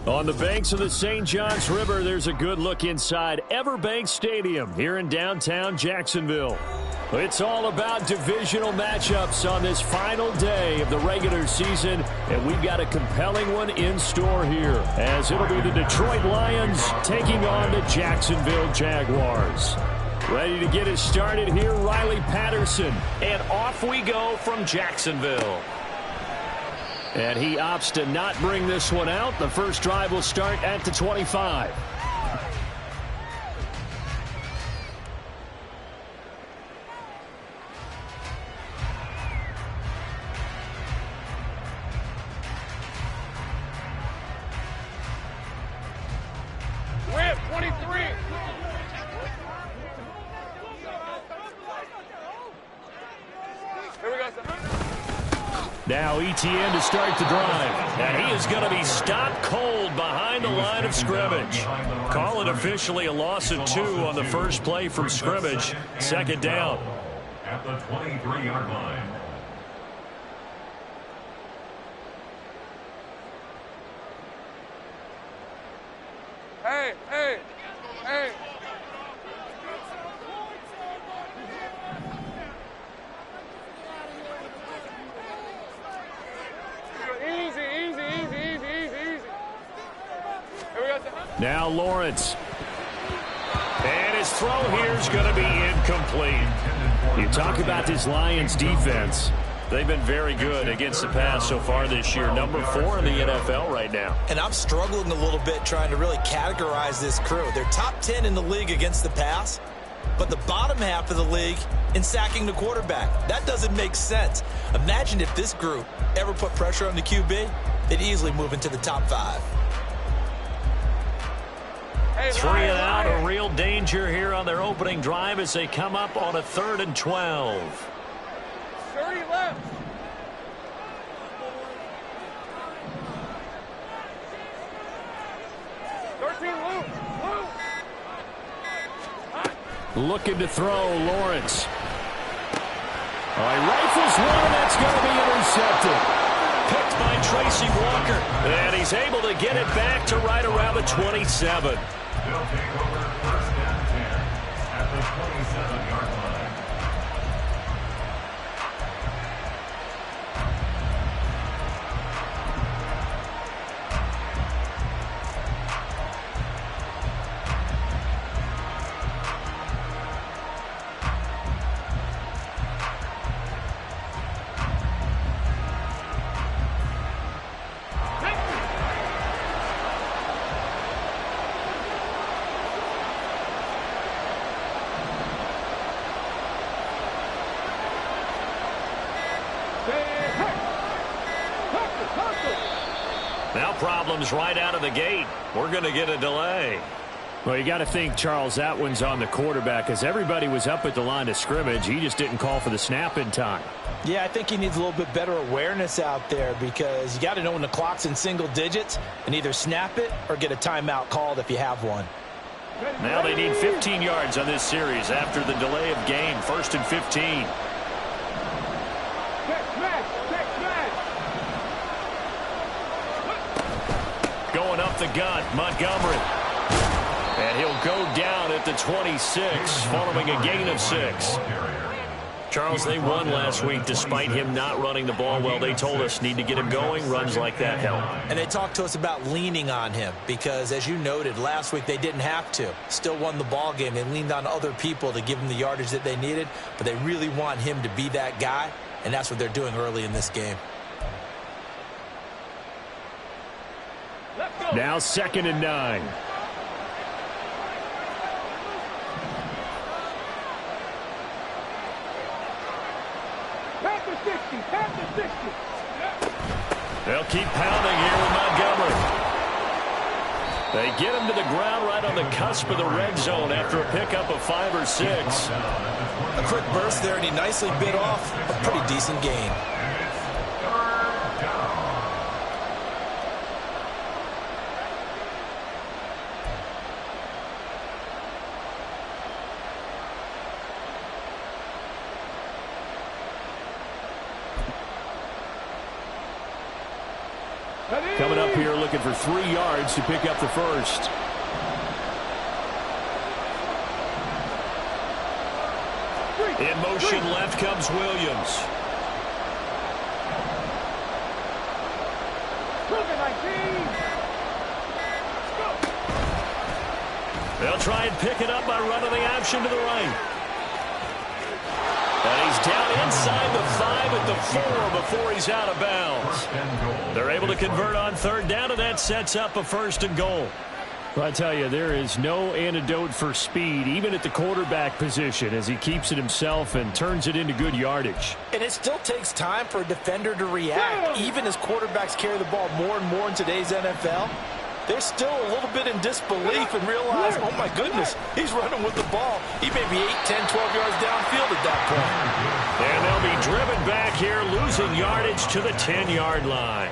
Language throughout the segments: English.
On the banks of the St. Johns River, there's a good look inside Everbank Stadium here in downtown Jacksonville. It's all about divisional matchups on this final day of the regular season, and we've got a compelling one in store here, as it'll be the Detroit Lions taking on the Jacksonville Jaguars. Ready to get us started here, Riley Patterson. And off we go from Jacksonville. And he opts to not bring this one out. The first drive will start at the 25. Whip, 23. Here we go, sir. Now ETN to start the drive. And he is going to be stopped cold behind the line of scrimmage. Call it officially a loss of 2 on the first play from scrimmage. Second down. At the 23-yard line. Hey, hey, hey. Easy, easy, easy, easy, easy, easy. Here we go. Now Lawrence. And his throw here is going to be incomplete. You talk about this Lions defense. They've been very good against the pass so far this year. Number 4 in the NFL right now. And I'm struggling a little bit trying to really categorize this crew. They're top 10 in the league against the pass, but the bottom half of the league in sacking the quarterback. That doesn't make sense. Imagine if this group ever put pressure on the QB, they'd easily move into the top 5. Hey, 3 and out, a real danger here on their opening drive as they come up on a 3rd and 12. 30 left. Looking to throw, Lawrence. He rifles one, and that's going to be intercepted. Picked by Tracy Walker. And he's able to get it back to right around the 27. They'll take over first and 10 at the 27-yard line. Now problems right out of the gate. We're going to get a delay. Well, you got to think, Charles, that one's on the quarterback, as everybody was up at the line of scrimmage. He just didn't call for the snap in time. Yeah, I think he needs a little bit better awareness out there, because you got to know when the clock's in single digits and either snap it or get a timeout called if you have one. Now they need 15 yards on this series after the delay of game. 1st and 15. Going up the gut, Montgomery. And he'll go down at the 26 following a gain of 6. Charles, they won last week despite him not running the ball well. They told us need to get him going. Runs like that help. And they talked to us about leaning on him because, as you noted, last week they didn't have to. Still won the ball game. They leaned on other people to give them the yardage that they needed, but they really want him to be that guy, and that's what they're doing early in this game. Now 2nd and 9. They'll keep pounding here with Montgomery. They get him to the ground right on the cusp of the red zone after a pickup of 5 or 6. A quick burst there, and he nicely bit off a pretty decent gain. Coming up here looking for 3 yards to pick up the first. In motion left comes Williams. They'll try and pick it up by running the option to the right. And he's down inside the 5 at the 4 before he's out of bounds. They're able to convert on third down, and that sets up a 1st and goal. Well, I tell you, there is no antidote for speed, even at the quarterback position, as he keeps it himself and turns it into good yardage. And it still takes time for a defender to react. Even as quarterbacks carry the ball more and more in today's NFL, they're still a little bit in disbelief and realize, oh my goodness, he's running with the ball. He may be 8, 10, 12 yards downfield at that point. And they'll be driven back here, losing yardage to the 10-yard line.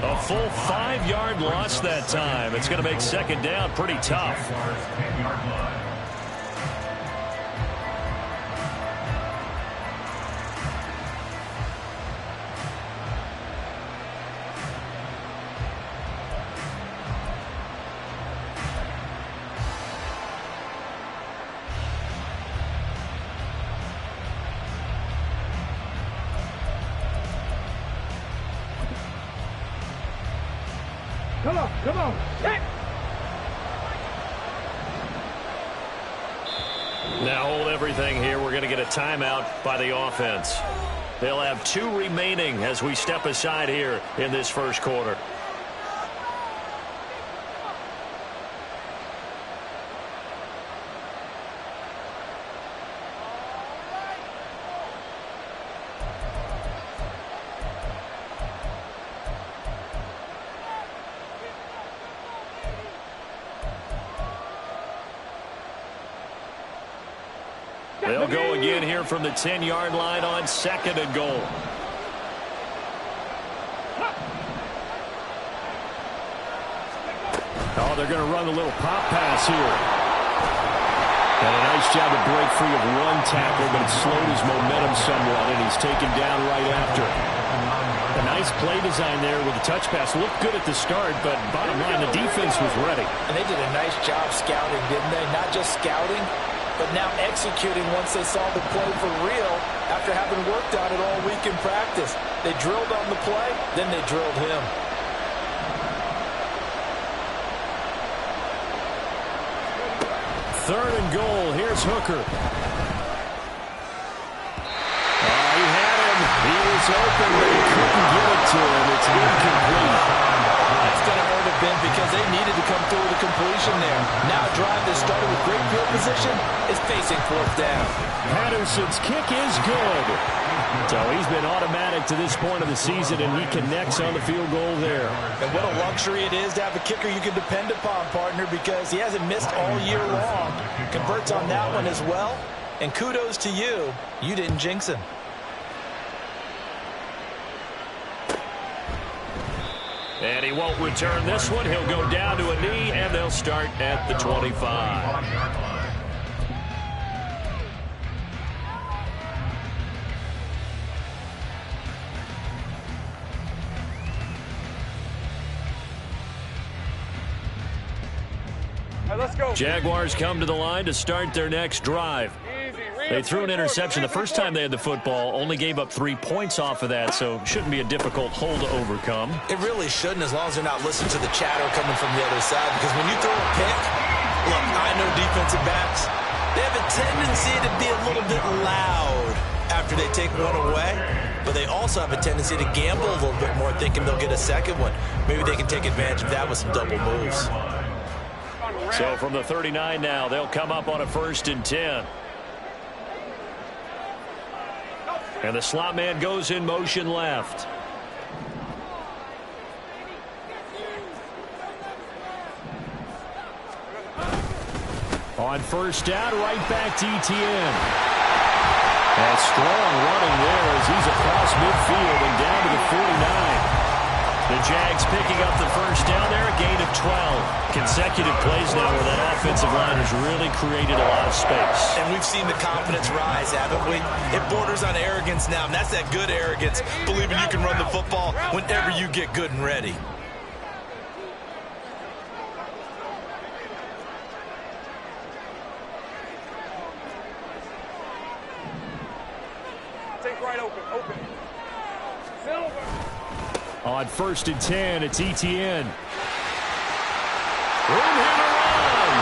A full 5-yard loss that time. It's going to make second down pretty tough. Come on. Hey. Now hold everything here. We're going to get a timeout by the offense. They'll have 2 remaining as we step aside here in this first quarter. They'll go again here from the 10-yard line on 2nd and goal. Oh, they're going to run a little pop pass here. And a nice job to break free of one tackle, but it slowed his momentum somewhat, and he's taken down right after. A nice play design there with the touch pass. Looked good at the start, but bottom line, the defense was ready. And they did a nice job scouting, didn't they? Not just scouting, but now executing once they saw the play for real after having worked on it all week in practice. They drilled on the play, then they drilled him. Third and goal. Here's Hooker. He had him. He was open, but he couldn't get it to him. It's incomplete. That's going to hurt a bit because they needed to come through with a completion there. Now a drive that started with great field position is facing 4th down. Patterson's kick is good. So he's been automatic to this point of the season, and he connects on the field goal there. And what a luxury it is to have a kicker you can depend upon, partner, because he hasn't missed all year long. Converts on that one as well. And kudos to you. You didn't jinx him. And he won't return this one. He'll go down to a knee, and they'll start at the 25. Let's go. Jaguars come to the line to start their next drive. They threw an interception the first time they had the football, only gave up 3 points off of that, so shouldn't be a difficult hole to overcome. It really shouldn't, as long as they're not listening to the chatter coming from the other side, because when you throw a pick, look, I know defensive backs, they have a tendency to be a little bit loud after they take one away, but they also have a tendency to gamble a little bit more, thinking they'll get a second one. Maybe they can take advantage of that with some double moves. So from the 39 now, they'll come up on a 1st and 10. And the slot man goes in motion left. On 1st down, right back to ETN. And strong running there as he's across midfield and down to the 49. The Jags picking up the 1st down there, a gain of 12. Consecutive plays now where that offensive line has really created a lot of space. And we've seen the confidence rise, haven't we? It borders on arrogance now, and that's that good arrogance, believing you can run the football whenever you get good and ready. right open. Silver. On 1st and 10, it's Etienne. Room here to run.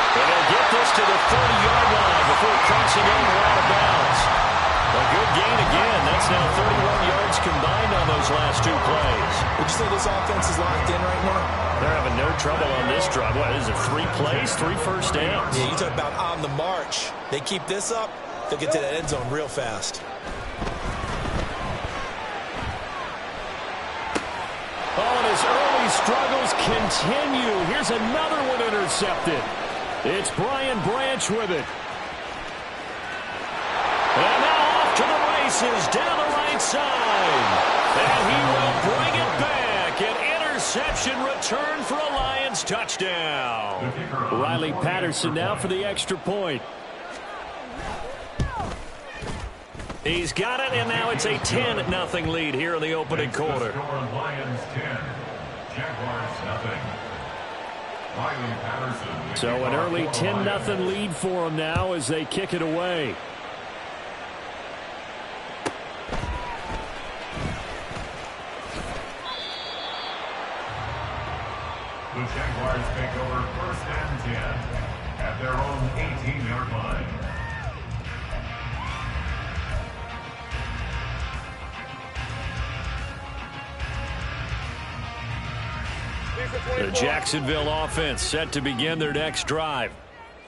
And he'll get this to the 30-yard line before crossing over out of bounds. A good gain again. That's now 31 yards combined on those last two plays. Would you say this offense is locked in right now? They're having no trouble on this drive. What is it, 3 plays, 3 first downs? Yeah, you talk about on the march. They keep this up, they'll get to that end zone real fast. Oh, and his early struggles continue. Here's another one intercepted. It's Brian Branch with it. And now off to the races down the right side. And he will bring it back. An interception return for a Lions touchdown. Riley Patterson now for the extra point. He's got it, and now it's a 10-0 lead here in the opening quarter. Lions 10, Jaguars nothing. Riley Patterson. So an early 10-0 lead for them now as they kick it away. The Jaguars take over 1st and 10 at their own 18-yard line. The Jacksonville offense set to begin their next drive.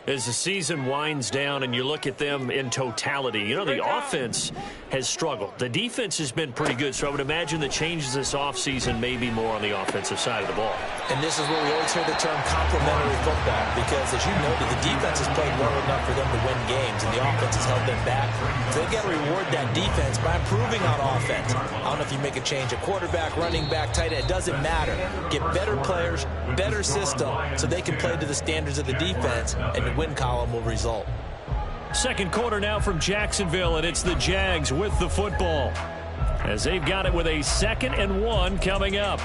As the season winds down and you look at them in totality, you know, the offense has struggled. The defense has been pretty good, so I would imagine the changes this offseason may be more on the offensive side of the ball. And this is where we always hear the term complementary football, because as you noted, the defense has played well enough for them to win games, and the offense has held them back. So they've got to reward that defense by improving on offense. I don't know if you make a change, a quarterback, running back, tight end, it doesn't matter. Get better players, better system, so they can play to the standards of the defense, and the win column will result. Second quarter now from Jacksonville, and it's the Jags with the football as they've got it with a 2nd and 1 coming up.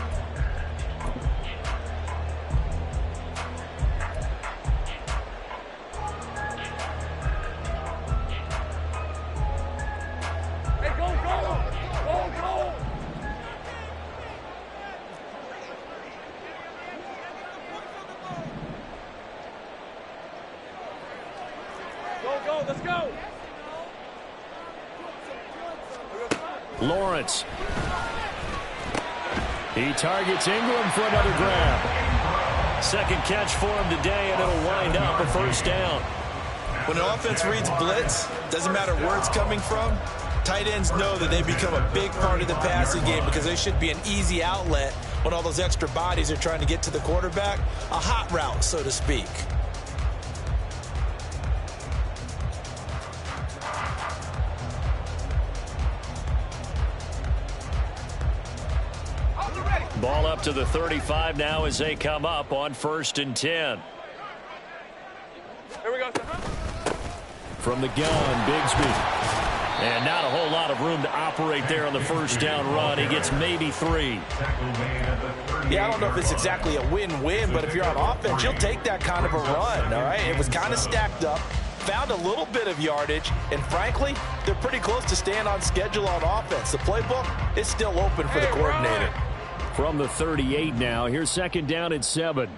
Hey, go! Go, let's go! Lawrence. He targets Ingram for another grab. Second catch for him today, and it'll wind up a 1st down. When an offense reads blitz, doesn't matter where it's coming from, tight ends know that they become a big part of the passing game because they should be an easy outlet when all those extra bodies are trying to get to the quarterback. A hot route, so to speak. Ball up to the 35 now as they come up on 1st and 10. Here we go. From the gun, Bigsby. And not a whole lot of room to operate there on the 1st down run. He gets maybe 3. Yeah, I don't know if it's exactly a win-win, but if you're on offense, you'll take that kind of a run, all right? It was kind of stacked up, found a little bit of yardage, and frankly, they're pretty close to staying on schedule on offense. The playbook is still open for the coordinator. From the 38 now, here's 2nd down at 7.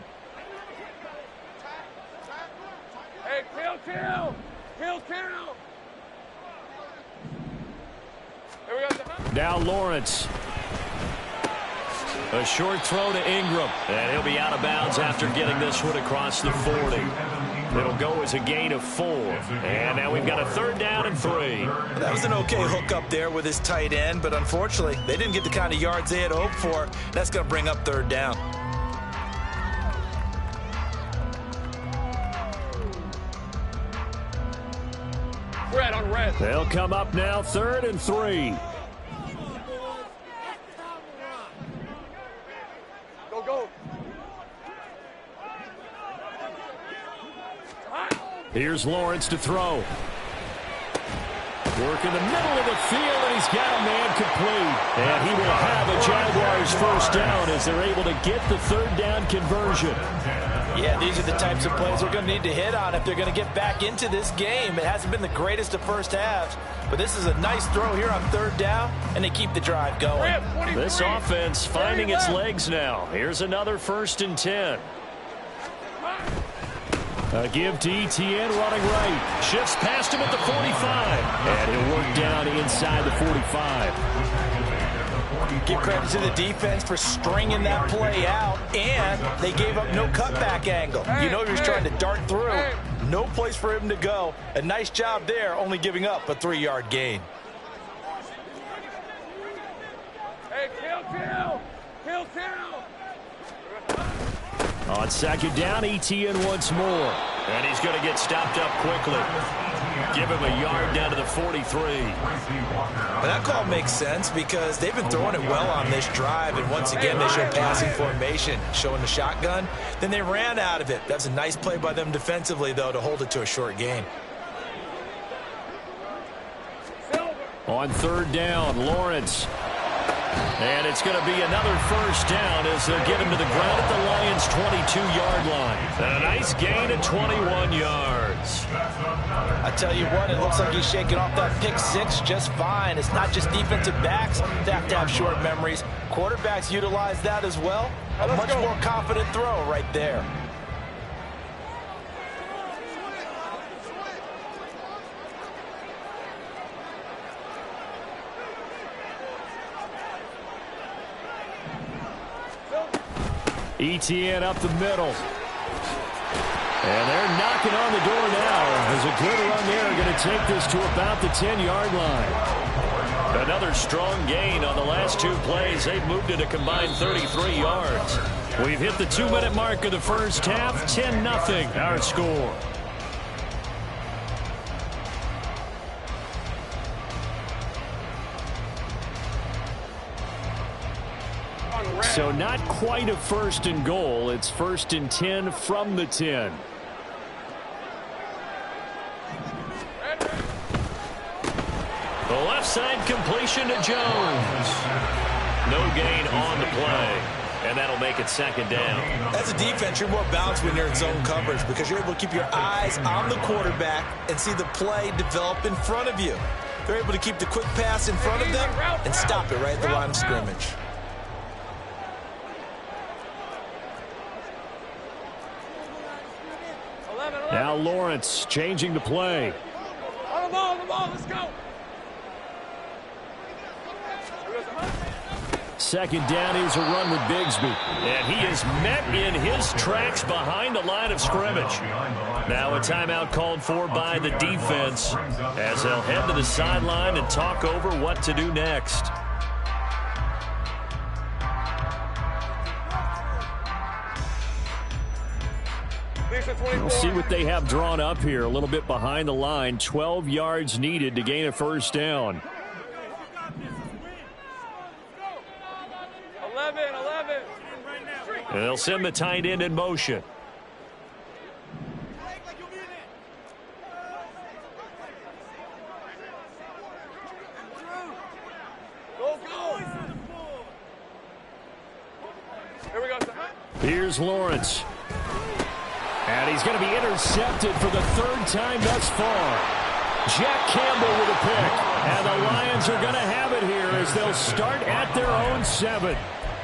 Hey, kill! Here we go. Now Lawrence. A short throw to Ingram. And he'll be out of bounds after getting this one across the 40. It'll go as a gain of 4. And now we've got a 3rd down and 3. That was an okay hook up there with his tight end, but unfortunately, they didn't get the kind of yards they had hoped for. That's going to bring up 3rd down. Red on red. They'll come up now 3rd and 3. Go. Here's Lawrence to throw. Work in the middle of the field, and he's got a man complete. And he will have a Jaguars 1st down as they're able to get the 3rd down conversion. Yeah, these are the types of plays they're going to need to hit on if they're going to get back into this game. It hasn't been the greatest of first halves, but this is a nice throw here on third down, and they keep the drive going. This offense finding its legs now. Here's another 1st and 10. A give to Etienne running right. Shifts past him at the 45. And he'll work down inside the 45. Give credit to the defense for stringing that play out, and they gave up no cutback angle. You know he was trying to dart through. No place for him to go. A nice job there, only giving up a 3-yard gain. Hey, kill. On 2nd down, Etienne once more. And he's going to get stopped up quickly. Give him a yard down to the 43. But that call makes sense because they've been throwing it well on this drive, and once again they show passing formation, showing the shotgun. Then they ran out of it. That's a nice play by them defensively, though, to hold it to a short gain. On 3rd down, Lawrence. And it's going to be another 1st down as they'll get him to the ground at the Lions' 22-yard line. And a nice gain of 21 yards. I tell you what, it looks like he's shaking off that pick 6 just fine. It's not just defensive backs that have to have short memories. Quarterbacks utilize that as well. A much more confident throw right there. Etienne up the middle. And they're knocking on the door now. There's a good run there. Going to take this to about the 10-yard line. Another strong gain on the last 2 plays. They've moved it a combined 33 yards. We've hit the 2-minute mark of the first half. 10-0 our score. So not quite a 1st and goal. It's 1st and 10 from the 10. The left side completion to Jones. No gain on the play. And that'll make it 2nd down. As a defense, you're more balanced when you're in zone coverage because you're able to keep your eyes on the quarterback and see the play develop in front of you. They're able to keep the quick pass in front of them and stop it right at the line of scrimmage. Now Lawrence changing the play. On the ball, let's go. 2nd down is a run with Bigsby. And he is met in his tracks behind the line of scrimmage. Now a timeout called for by the defense as they'll head to the sideline and talk over what to do next. We'll see what they have drawn up here. A little bit behind the line. 12 yards needed to gain a 1st down. 11. And they'll send the tight end in motion. Go. Here we go. Here's Lawrence. And he's going to be intercepted for the 3rd time thus far. Jack Campbell with a pick. And the Lions are going to have it here as they'll start at their own 7.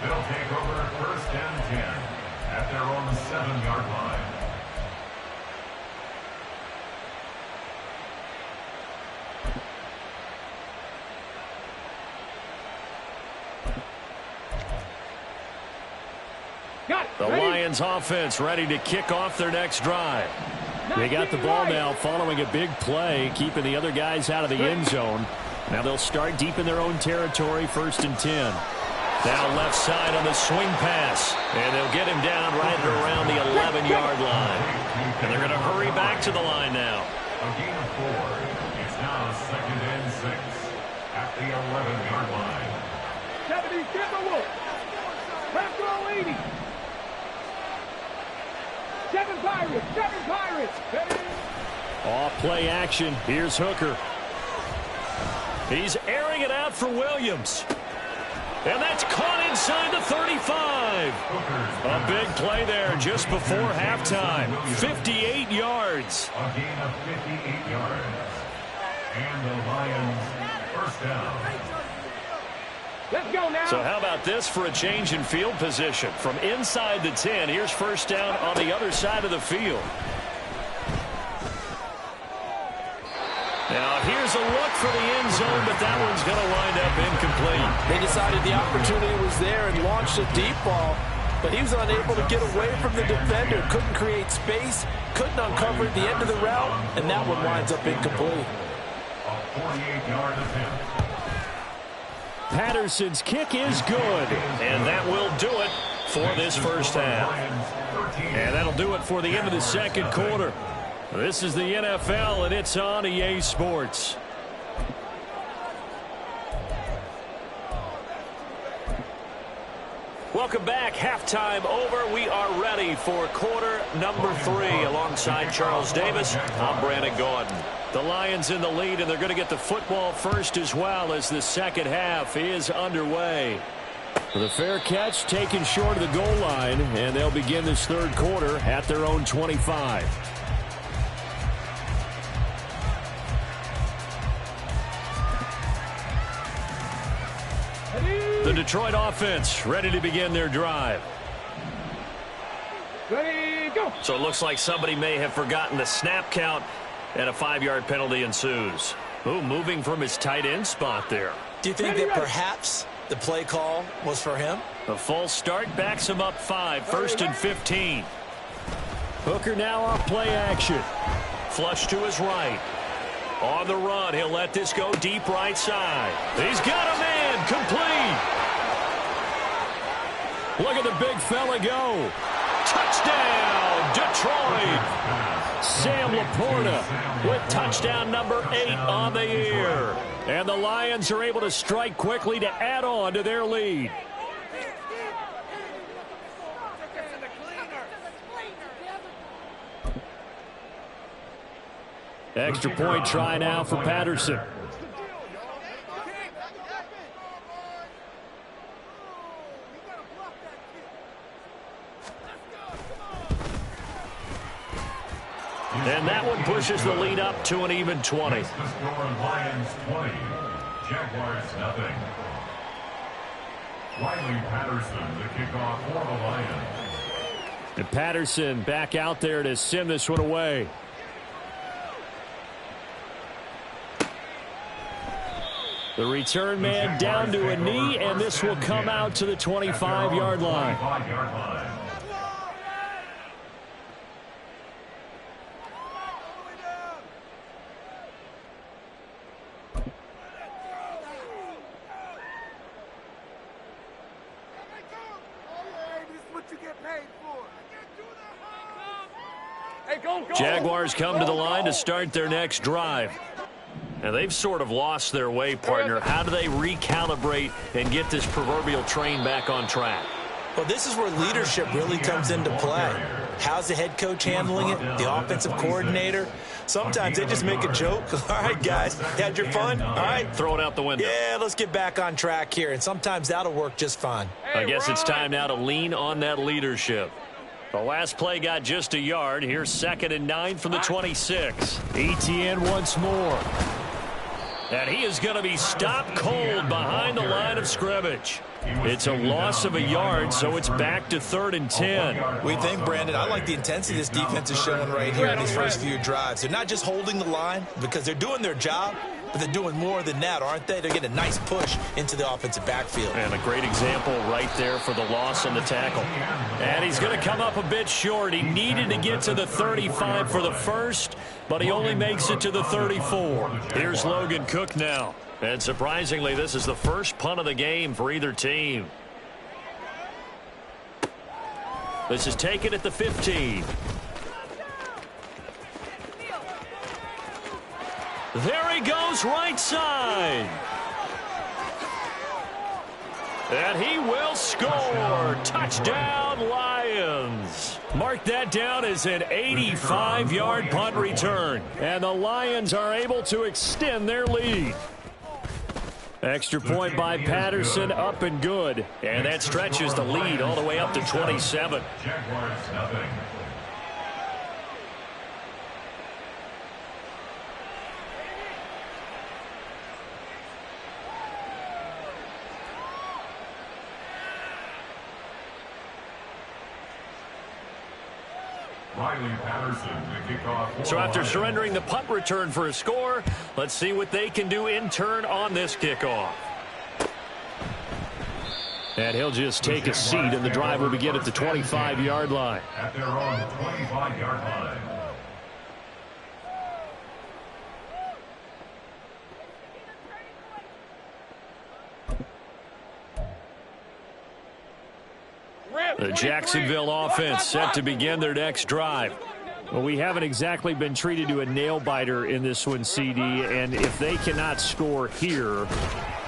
They'll take over 1st and 10 at their own 7-yard line. The Lions offense ready to kick off their next drive. They got the ball now following a big play, keeping the other guys out of the end zone. Now they'll start deep in their own territory, 1st and 10. Now left side on the swing pass. And they'll get him down right at around the 11-yard line. And they're going to hurry back to the line now. A gain of 4. It's now 2nd and 6 at the 11-yard line. 70, Timberwolves. Left row 80. 7 Pirates. Off play action. Here's Hooker. He's airing it out for Williams. And that's caught inside the 35. A big play there just before halftime. 58 yards. A gain of 58 yards. And the Lions first down. Let's go now. So how about this for a change in field position? From inside the 10, here's first down on the other side of the field. Now here's a look for the end zone, but that one's going to wind up incomplete. They decided the opportunity was there and launched a deep ball, but he was unable to get away from the defender, couldn't create space, couldn't uncover the end of the route, and that one winds up incomplete. A 48-yard attempt. Patterson's kick is good. And that will do it for this first half. And that'll do it for the end of the second quarter. This is the NFL, and it's on EA Sports. Welcome back. Halftime over. We are ready for quarter number 3. Alongside Charles Davis, I'm Brandon Gordon. The Lions in the lead, and they're going to get the football first as well as the second half is underway. The fair catch taken short of the goal line, and they'll begin this third quarter at their own 25. The Detroit offense ready to begin their drive. Ready, go. So it looks like somebody may have forgotten the snap count, and a 5-yard penalty ensues. Ooh, moving from his tight end spot there. Do you think that perhaps the play call was for him? A false start backs him up 5, first and 15. Hooker now off play action. Flush to his right. On the run, he'll let this go deep right side. He's got a man, complete. Look at the big fella go. Touchdown, Detroit. Sam Laporta with touchdown number 8 on the year. And the Lions are able to strike quickly to add on to their lead. Extra point try now for Patterson. And that one pushes the lead up to an even 20. The score, Lions 20, Jaguars nothing. Riley Patterson, the kickoff for the Lions. And Patterson back out there to send this one away. The return man down to a knee, and this will come out to the 25-yard line. 25-yard line. Jaguars come to the line to start their next drive. And they've sort of lost their way, partner. How do they recalibrate and get this proverbial train back on track? Well, this is where leadership really comes into play. How's the head coach handling it? The offensive coordinator? Sometimes they just make a joke. All right, guys, had your fun? All right. Throw it out the window. Yeah, let's get back on track here. And sometimes that'll work just fine. I guess it's time now to lean on that leadership. The last play got just a yard. Here's 2nd and 9 from the 26. Etienne once more. And he is going to be stopped cold behind the line of scrimmage. It's a loss of a yard, so it's back to 3rd and 10. We think, Brandon, I like the intensity this defense is showing right here in these first few drives. They're not just holding the line because they're doing their job, but they're doing more than that, aren't they? They're getting a nice push into the offensive backfield. And a great example right there for the loss on the tackle. And he's going to come up a bit short. He needed to get to the 35 for the first, but he only makes it to the 34. Here's Logan Cook now. And surprisingly, this is the first punt of the game for either team. This is taken at the 15. There he goes, right side. And he will score. Touchdown, Lions. Mark that down as an 85-yard punt return. And the Lions are able to extend their lead. Extra point by Patterson, up and good. And that stretches the lead all the way up to 27. Jaguars nothing. So after surrendering the punt return for a score, let's see what they can do in turn on this kickoff. And he'll just take a seat, and the drive will begin at the 25-yard line. At their own 25-yard line. The Jacksonville offense set to begin their next drive. Well, we haven't exactly been treated to a nail-biter in this one, CD, and if they cannot score here,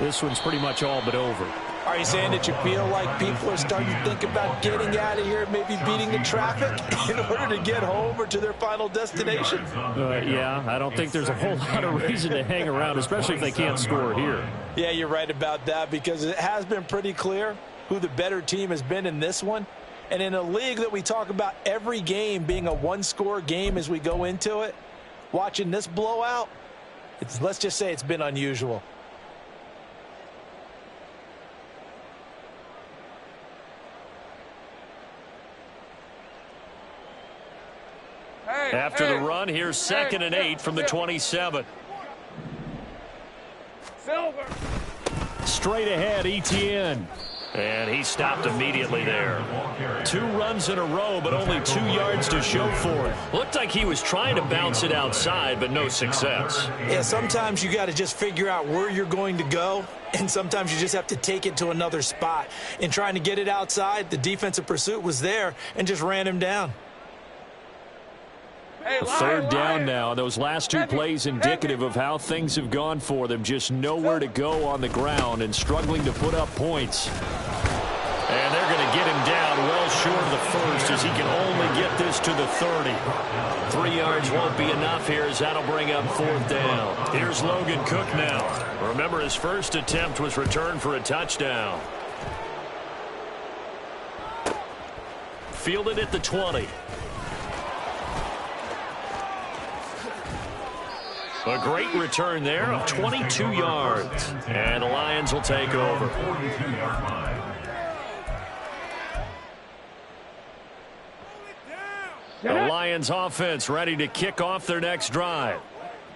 this one's pretty much all but over. Are you saying that you feel like people are starting to think about getting out of here, maybe beating the traffic in order to get home or to their final destination? Yeah, I don't think there's a whole lot of reason to hang around, especially if they can't score here. Yeah, you're right about that, because it has been pretty clear who the better team has been in this one. And in a league that we talk about every game being a one-score game as we go into it, watching this blowout, let's just say it's been unusual. After the run, here's 2nd and 8 from the 27. Silver. Straight ahead, Etienne. And he stopped immediately there. 2 runs in a row, but only 2 yards to show for it. Looked like he was trying to bounce it outside, but no success. Yeah, sometimes you got to just figure out where you're going to go, and sometimes you just have to take it to another spot. In trying to get it outside, the defensive pursuit was there and just ran him down. Hey, Third down now. Those last 2 plays indicative of how things have gone for them. Just nowhere to go on the ground and struggling to put up points. And they're going to get him down well short of the first, as he can only get this to the 30. 3 yards won't be enough here, as that'll bring up 4th down. Here's Logan Cook now. Remember, his first attempt was returned for a touchdown. Fielded at the 20. A great return there of 22 yards. And the Lions will take over. The Lions offense ready to kick off their next drive.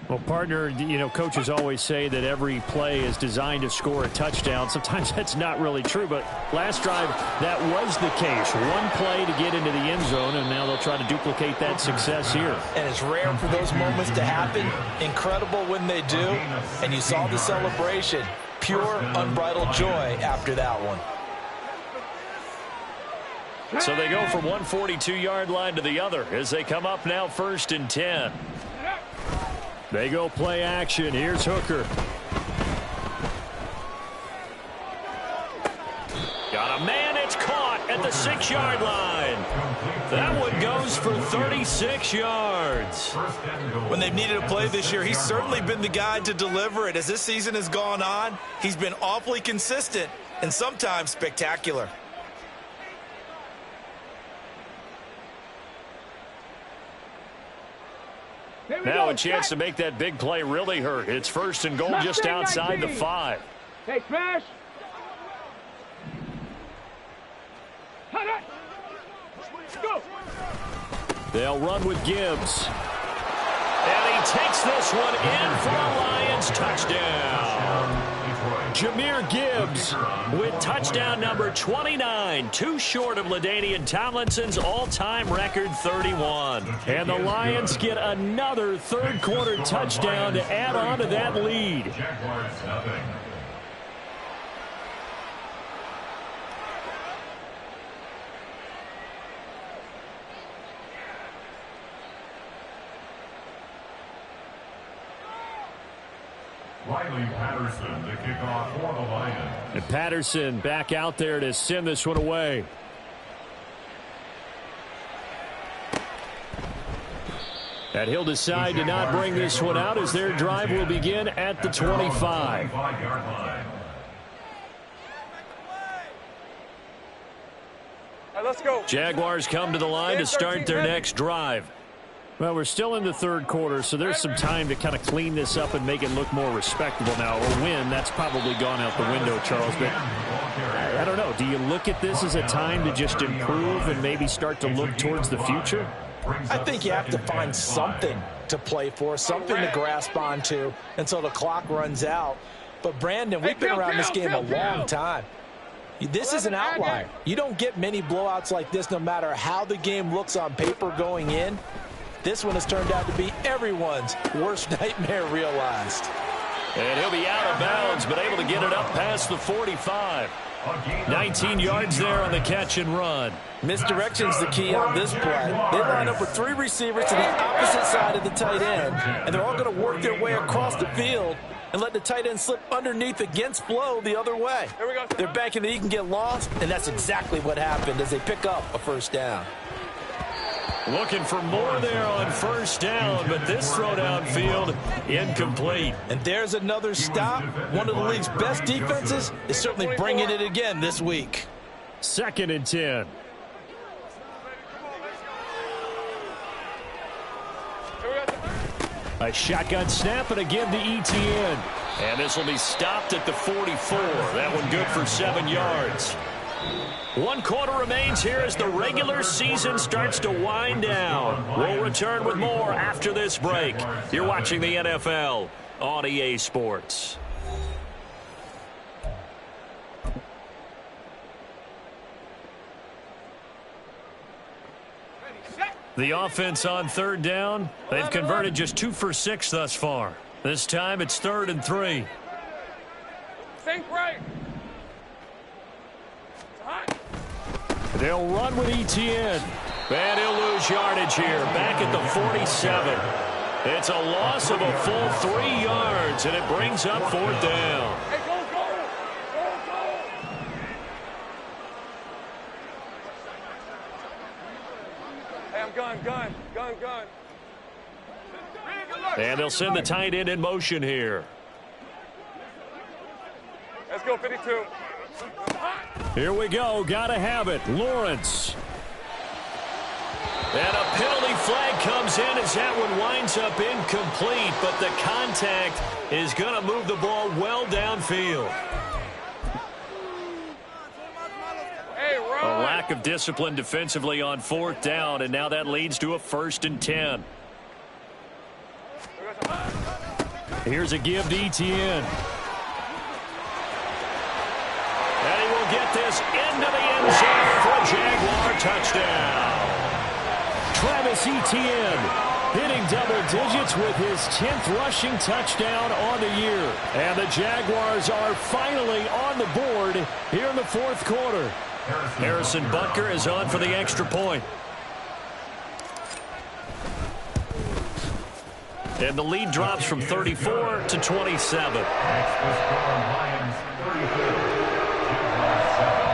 Well, partner, coaches always say that every play is designed to score a touchdown. Sometimes that's not really true, but last drive, that was the case. 1 play to get into the end zone, and now they'll try to duplicate that success here. And it's rare for those moments to happen. Incredible when they do. And you saw the celebration. Pure, unbridled joy after that one. So they go from 142-yard line to the other as they come up now 1st and 10. They go play action. Here's Hooker. Got a man. It's caught at the 6-yard line. That one goes for 36 yards. When they've needed a play this year, he's certainly been the guy to deliver it. As this season has gone on, he's been awfully consistent and sometimes spectacular. Now a chance to make that big play really hurt. It's 1st and goal just outside the 5. Hey, Crash. Go. They'll run with Gibbs. And he takes this one in for a Lions touchdown. Jahmyr Gibbs with touchdown number 29, 2 short of LaDainian Tomlinson's all-time record 31. And the Lions get another third-quarter touchdown to add on to that lead. Jaguars nothing. Riley Patterson to kick off for the Lions. And Patterson back out there to send this one away. And he'll decide to not bring this one out as their drive will begin at the 25. 25-yard line. let's go. Jaguars come to the line to start their next drive. Well, we're still in the third quarter, so there's some time to kind of clean this up and make it look more respectable now. A win, that's probably gone out the window, Charles. But I don't know. Do you look at this as a time to just improve and maybe start to look towards the future? I think you have to find something to play for, something to grasp onto until the clock runs out. But, Brandon, we've been around this game a long time. This is an outlier. You don't get many blowouts like this no matter how the game looks on paper going in. This one has turned out to be everyone's worst nightmare realized. And he'll be out of bounds, but able to get it up past the 45. 19 yards there on the catch and run. Misdirection's the key on this play. They line up with 3 receivers to the opposite side of the tight end, and they're all going to work their way across the field and let the tight end slip underneath against flow the other way. They're banking that he can get lost, and that's exactly what happened as they pick up a first down. Looking for more there on first down, but this throw downfield incomplete. And there's another stop. One of the league's best defenses is certainly bringing it again this week. 2nd and 10. A shotgun snap and a give to ETN. And this will be stopped at the 44. That one good for 7 yards. 1 quarter remains here as the regular season starts to wind down. We'll return with more after this break. You're watching the NFL on EA Sports. The offense on 3rd down. They've converted just 2 for 6 thus far. This time it's 3rd and 3. Think right. They'll run with ETN. And he'll lose yardage here. Back at the 47. It's a loss of a full 3 yards, and it brings up 4th down. Hey, go, go. Go, go. Hey, I'm gun. And they'll send the tight end in motion here. Let's go, 52. Here we go. Gotta have it. Lawrence. And a penalty flag comes in as that one winds up incomplete, but the contact is going to move the ball well downfield. Hey, A lack of discipline defensively on 4th down, and now that leads to a 1st and 10. Here's a give to ETN. And he will get this into the end zone for a Jaguar touchdown. Travis Etienne hitting double digits with his 10th rushing touchdown on the year. And the Jaguars are finally on the board here in the 4th quarter. Harrison Butker is on for the extra point. And the lead drops from 34 to 27. Next, the score, Lions 34, Jaguars 7.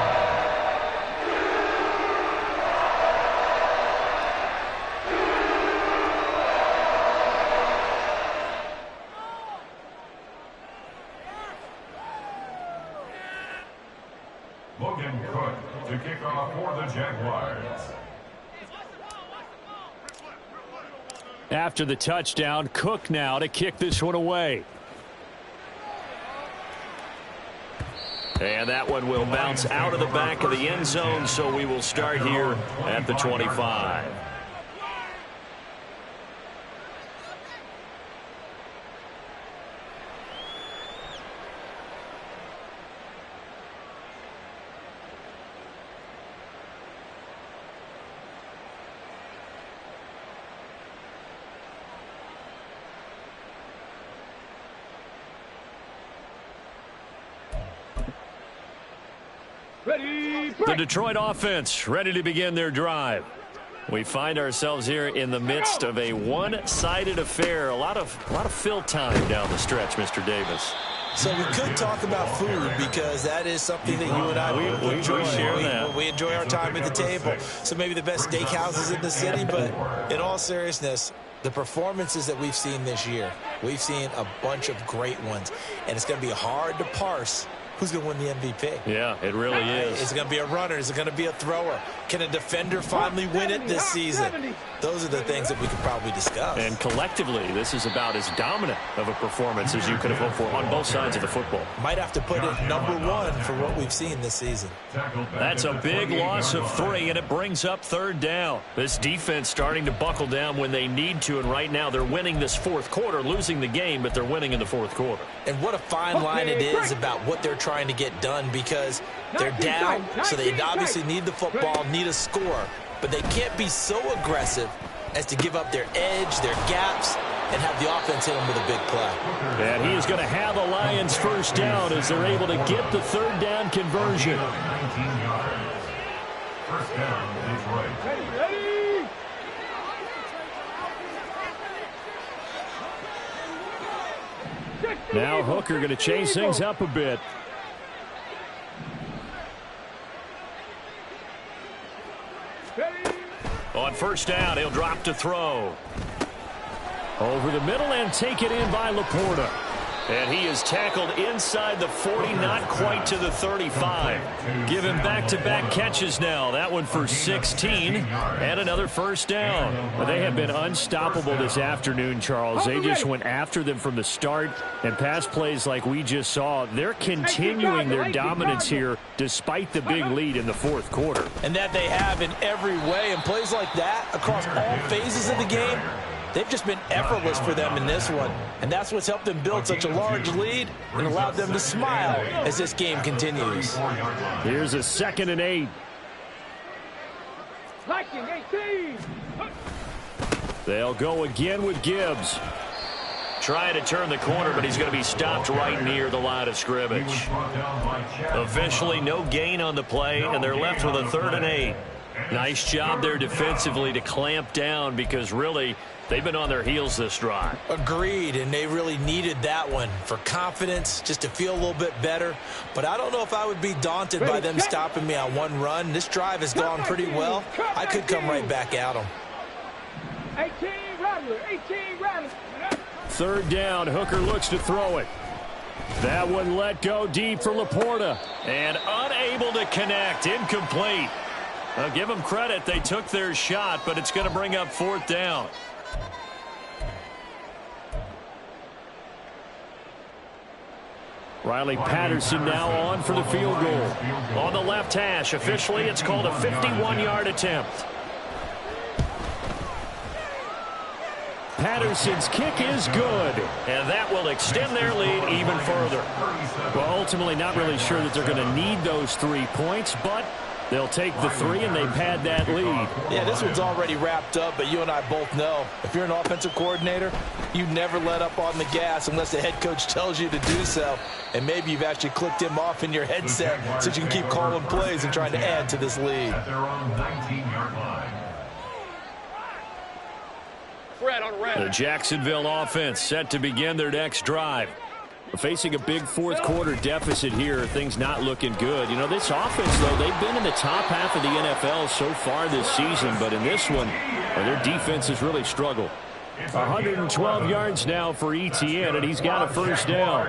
Logan Cook to kick off for the Jaguars. After the touchdown, Cook now to kick this one away. And that one will bounce out of the back of the end zone, so we will start here at the 25. The Detroit offense ready to begin their drive. We find ourselves here in the midst of a one-sided affair. A lot of fill time down the stretch, Mr. Davis. So we could talk about food because that is something that you and I we enjoy. share that. We enjoy our time at the table. So maybe the best steakhouses in the city, but in all seriousness, the performances that we've seen this year, we've seen a bunch of great ones, and it's going to be hard to parse who's going to win the MVP? Yeah, it really is. Is it going to be a runner? Is it going to be a thrower? Can a defender finally win it this season? Those are the things that we could probably discuss. And collectively, this is about as dominant of a performance as you could have hoped for on both sides of the football. Might have to put it #1 for what we've seen this season. That's a big loss of 3, and it brings up 3rd down. This defense starting to buckle down when they need to, and right now they're winning this 4th quarter, losing the game, but they're winning in the 4th quarter. And what a fine line it is about what they're trying to get done, because they're down, so they obviously need the football, need a score, but they can't be so aggressive as to give up their edge, their gaps, and have the offense hit them with a big play. And he is going to have a Lions 1st down as they're able to get the 3rd down conversion. 19 yards. 1st down, Detroit. Now Hooker going to change things up a bit. On 1st down, he'll drop to throw. Over the middle and take it in by Laporta. And he is tackled inside the 40, not quite to the 35. Give him back-to-back catches now. That one for 16 and another 1st down. Well, they have been unstoppable this afternoon, Charles. They just went after them from the start, and pass plays like we just saw, they're continuing their dominance here despite the big lead in the 4th quarter. And that they have in every way, and plays like that across all phases of the game, they've just been effortless for them in this one. And that's what's helped them build such a large lead and allowed them to smile as this game continues. Here's a 2nd and 8. They'll go again with Gibbs. Trying to turn the corner, but he's going to be stopped right near the line of scrimmage. Officially, no gain on the play, and they're left with a 3rd and 8. Nice job there defensively to clamp down, because really they've been on their heels this drive. Agreed, and they really needed that one for confidence, just to feel a little bit better. But I don't know if I would be daunted by them stopping me on one run. This drive has gone pretty well. I could come right back at them. 18 Rattler. 3rd down, Hooker looks to throw it. That one let go deep for Laporta. And unable to connect, incomplete. I'll give them credit. They took their shot, but it's going to bring up 4th down. Riley Patterson now on for the field goal. On the left hash, officially it's called a 51-yard attempt. Patterson's kick is good. And that will extend their lead even further. Well, ultimately not really sure that they're going to need those 3 points, but they'll take the 3 and they pad that lead. Yeah, this one's already wrapped up, but you and I both know if you're an offensive coordinator, you never let up on the gas unless the head coach tells you to do so. And maybe you've actually clicked him off in your headset so you can keep calling plays and trying to add to this lead. At their own 19-yard line. The Jacksonville offense set to begin their next drive. Facing a big 4th quarter deficit here, things not looking good. You know, this offense, though, they've been in the top half of the NFL so far this season, but in this one, their defense has really struggled. 112 yards now for Etienne, and he's got a 1st down.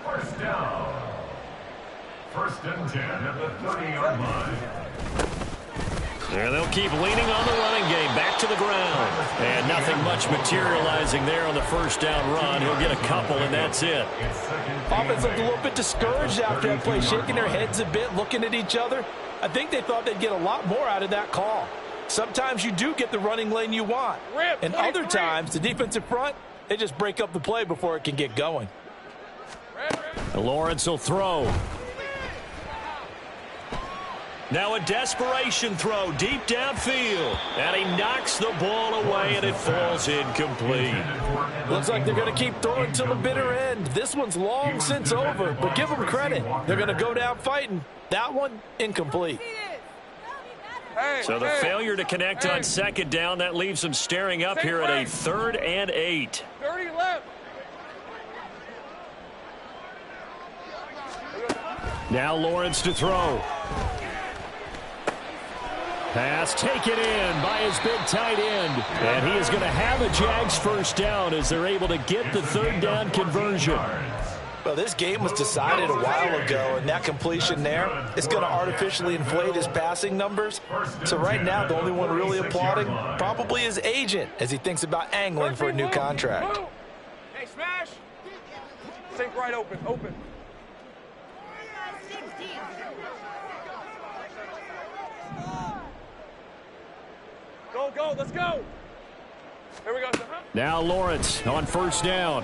1st down. 1st and 10 at the 30-yard line. And they'll keep leaning on the running game, back to the ground. And nothing much materializing there on the 1st down run. He'll get a couple, and that's it. Offense looked a little bit discouraged after that play, shaking their heads a bit, looking at each other. I think they thought they'd get a lot more out of that call. Sometimes you do get the running lane you want. And other times, the defensive front, they just break up the play before it can get going. Lawrence will throw. Now a desperation throw deep downfield. And he knocks the ball away, and it falls incomplete. Looks like they're going to keep throwing till the bitter end. This one's long since over, but give them credit. They're going to go down fighting. That one, incomplete. So the failure to connect on 2nd down, that leaves them staring up here at a 3rd and 8. 30 left. Now Lawrence to throw. Pass taken in by his big tight end. And he is going to have a Jags 1st down as they're able to get the 3rd down conversion. Well, this game was decided a while ago, and that completion there is going to artificially inflate his passing numbers. So right now, the only one really applauding probably his agent as he thinks about angling for a new contract. Hey, smash! Sink right open, open. Go, go, let's go! Here we go. Now Lawrence on first down.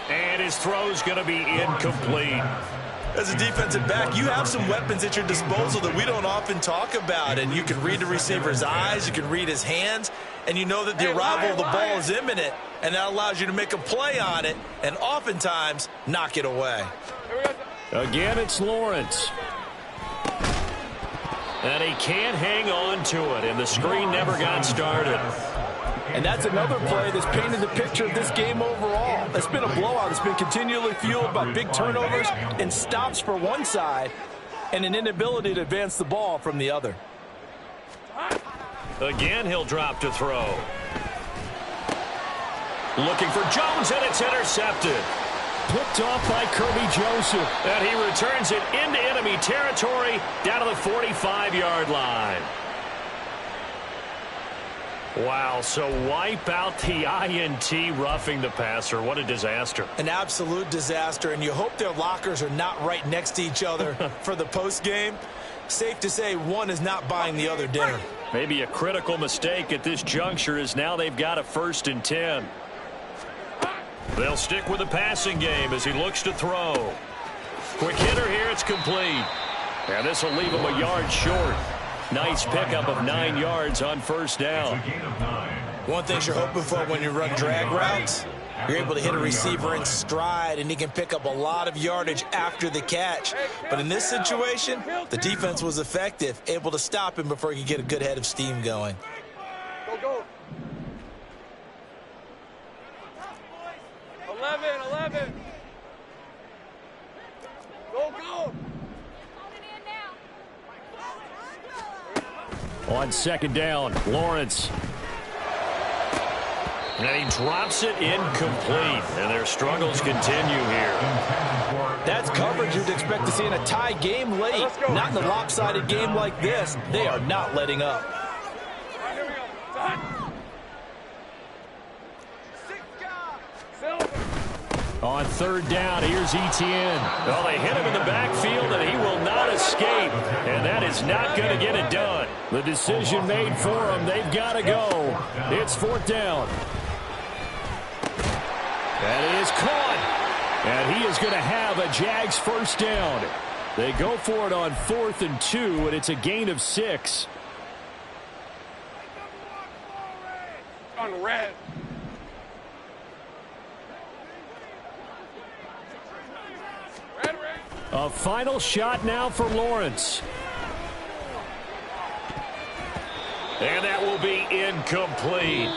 And his throw's going to be incomplete. As a defensive back, you have some weapons at your disposal that we don't often talk about. And you can read the receiver's eyes, you can read his hands, and you know that the arrival of the ball is imminent, and that allows you to make a play on it and oftentimes knock it away. Again, it's Lawrence. And he can't hang on to it, and the screen never got started. And that's another play that's painted the picture of this game overall. It's been a blowout. It's been continually fueled by big turnovers and stops for one side and an inability to advance the ball from the other. Again, he'll drop to throw. Looking for Jones, and it's intercepted. Picked off by Kirby Joseph. And he returns it into enemy territory down to the 45-yard line. Wow, so wipe out the INT roughing the passer. What a disaster. An absolute disaster, and you hope their lockers are not right next to each other for the postgame. Safe to say one is not buying the other dinner. Maybe a critical mistake at this juncture is now they've got a 1st and 10. They'll stick with the passing game as he looks to throw. Quick hitter here, it's complete. And this will leave him a yard short. Nice pickup of 9 yards on first down. One thing you're hoping for when you run drag routes, you're able to hit a receiver in stride, and he can pick up a lot of yardage after the catch. But in this situation, the defense was effective, able to stop him before he could get a good head of steam going. Go, go. 11. Go, go. On second down, Lawrence. And he drops it incomplete. And their struggles continue here. That's coverage you'd expect to see in a tie game late. Not in a lopsided game like this. They are not letting up. Here we go. On third down, here's Etienne. Well, they hit him in the backfield, and he will not escape. And that is not going to get it done. The decision made for them. They've got to go. It's 4th down. And it is caught. And he is going to have a Jags 1st down. They go for it on 4th and 2, and it's a gain of 6. On red. A final shot now for Lawrence. And that will be incomplete.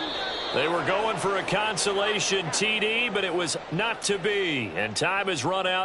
They were going for a consolation TD, but it was not to be. And time has run out.